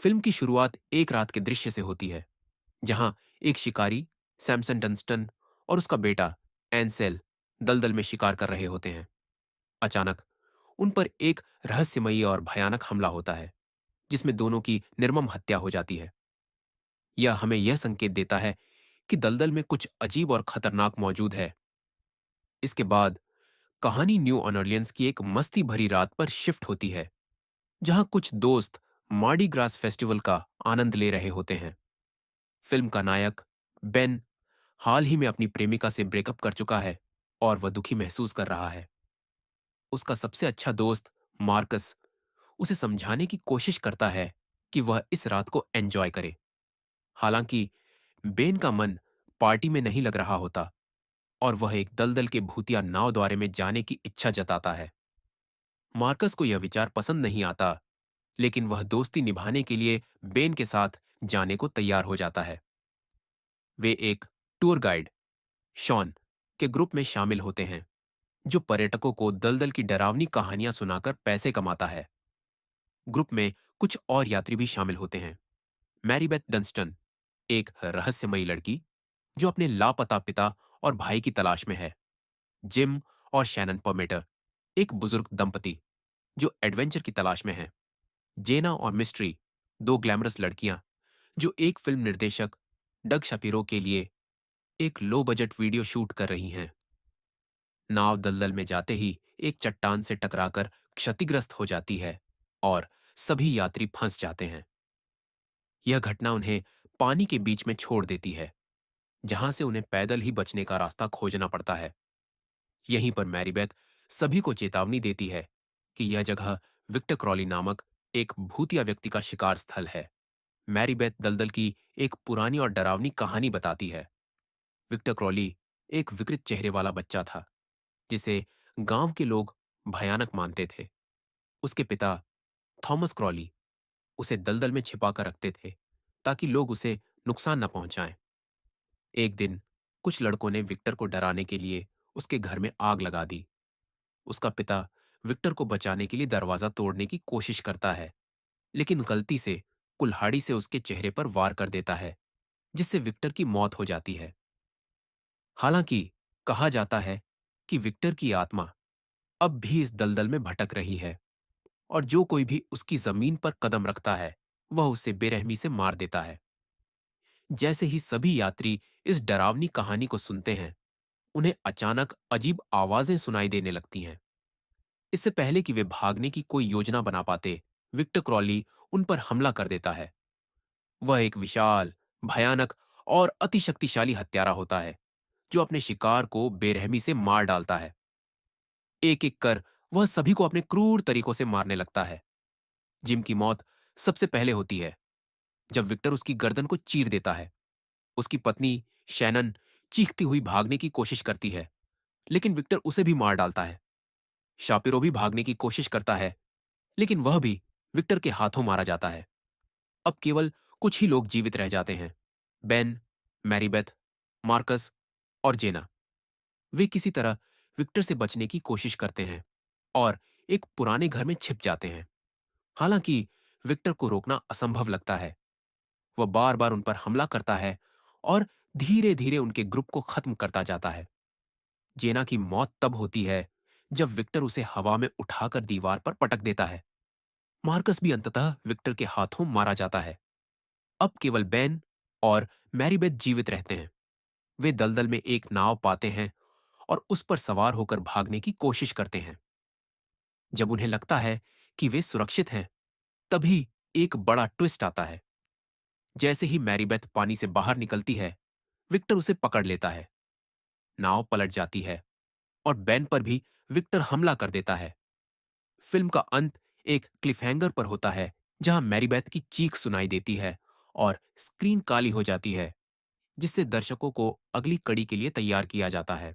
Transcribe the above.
Film की शुरुआत एक रात के दृश्य से होती है, जहां एक शिकारी, सैमसन डंस्टन, और उसका बेटा एंसेल दलदल में शिकार कर रहे होते हैं। अचानक उन पर एक रहस्यमयी और भयानक हमला होता है, जिसमें दोनों की निर्मम हत्या हो जाती है। यह हमें यह संकेत देता है कि दलदल में कुछ अजीब और खतरनाक मौजूद है। इसके बाद कहानी न्यू ऑर्लियंस की एक मस्ती भरी रात पर शिफ्ट होती है, जहां कुछ दोस्त मार्डी ग्रास फेस्टिवल का आनंद ले रहे होते हैं। फिल्म का नायक बेन हाल ही में अपनी प्रेमिका से ब्रेकअप कर चुका है और वह दुखी महसूस कर रहा है। उसका सबसे अच्छा दोस्त मार्कस उसे समझाने की कोशिश करता है कि वह इस रात को एंजॉय करे। हालांकि बेन का मन पार्टी में नहीं लग रहा होता और वह एक दलदल के भूतिया नाव द्वारे में जाने की इच्छा जताता है। मार्कस को यह विचार पसंद नहीं आता, लेकिन वह दोस्ती निभाने के लिए बेन के साथ जाने को तैयार हो जाता है। वे एक टूर गाइड शॉन के ग्रुप में शामिल होते हैं, जो पर्यटकों को दलदल की डरावनी कहानियां सुनाकर पैसे कमाता है। ग्रुप में कुछ और यात्री भी शामिल होते हैं। मैरीबेथ डंस्टन, एक रहस्यमयी लड़की जो अपने लापता पिता और भाई की तलाश में है। जिम और शैनन परमेटर, एक बुजुर्ग दंपति जो एडवेंचर की तलाश में है। जेना और मिस्ट्री, दो ग्लैमरस लड़कियां जो एक फिल्म निर्देशक डग शपीरो के लिए एक लो बजट वीडियो शूट कर रही हैं। नाव दलदल में जाते ही एक चट्टान से टकराकर क्षतिग्रस्त हो जाती है और सभी यात्री फंस जाते हैं। यह घटना उन्हें पानी के बीच में छोड़ देती है, जहां से उन्हें पैदल ही बचने का रास्ता खोजना पड़ता है। यहीं पर मैरीबेथ सभी को चेतावनी देती है कि यह जगह विक्टर क्रॉली नामक एक भूतिया व्यक्ति का शिकार स्थल है। मैरीबेथ दलदल की एक पुरानी और डरावनी कहानी बताती है। विक्टर क्रॉली एक विकृत चेहरे वाला बच्चा था, जिसे गांव के लोग भयानक मानते थे। उसके पिता थॉमस क्रॉली उसे दलदल में छिपा कर रखते थे, ताकि लोग उसे नुकसान न पहुंचाएं। एक दिन कुछ लड़कों ने विक्टर को डराने के लिए उसके घर में आग लगा दी। उसका पिता विक्टर को बचाने के लिए दरवाजा तोड़ने की कोशिश करता है, लेकिन गलती से कुल्हाड़ी से उसके चेहरे पर वार कर देता है, जिससे विक्टर की मौत हो जाती है। हालांकि कहा जाता है कि विक्टर की आत्मा अब भी इस दलदल में भटक रही है और जो कोई भी उसकी जमीन पर कदम रखता है, वह उसे बेरहमी से मार देता है। जैसे ही सभी यात्री इस डरावनी कहानी को सुनते हैं, उन्हें अचानक अजीब आवाजें सुनाई देने लगती हैं। इससे पहले कि वे भागने की कोई योजना बना पाते, विक्टर क्रॉली उन पर हमला कर देता है। वह एक विशाल, भयानक और अतिशक्तिशाली हत्यारा होता है, जो अपने शिकार को बेरहमी से मार डालता है। एक एक कर वह सभी को अपने क्रूर तरीकों से मारने लगता है। जिम की मौत सबसे पहले होती है, जब विक्टर उसकी गर्दन को चीर देता है। उसकी पत्नी शैनन चीखती हुई भागने की कोशिश करती है, लेकिन विक्टर उसे भी मार डालता है। शापिरो भी भागने की कोशिश करता है, लेकिन वह भी विक्टर के हाथों मारा जाता है। अब केवल कुछ ही लोग जीवित रह जाते हैं। बेन, मैरीबेथ, मार्कस और जेना। वे किसी तरह विक्टर से बचने की कोशिश करते हैं और एक पुराने घर में छिप जाते हैं। हालांकि विक्टर को रोकना असंभव लगता है। वह बार बार उन पर हमला करता है और धीरे धीरे उनके ग्रुप को खत्म करता जाता है। जेना की मौत तब होती है जब विक्टर उसे हवा में उठाकर दीवार पर पटक देता है। मार्कस भी अंततः विक्टर के हाथों मारा जाता है। अब केवल बेन और मैरीबेथ जीवित रहते हैं। वे दलदल में एक नाव पाते हैं और उस पर सवार होकर भागने की कोशिश करते हैं। जब उन्हें लगता है कि वे सुरक्षित हैं, तभी एक बड़ा ट्विस्ट आता है। जैसे ही मैरीबेथ पानी से बाहर निकलती है, विक्टर उसे पकड़ लेता है। नाव पलट जाती है और बेन पर भी विक्टर हमला कर देता है। फिल्म का अंत एक क्लिफहैंगर पर होता है, जहां मैरीबेथ की चीख सुनाई देती है और स्क्रीन काली हो जाती है, जिससे दर्शकों को अगली कड़ी के लिए तैयार किया जाता है।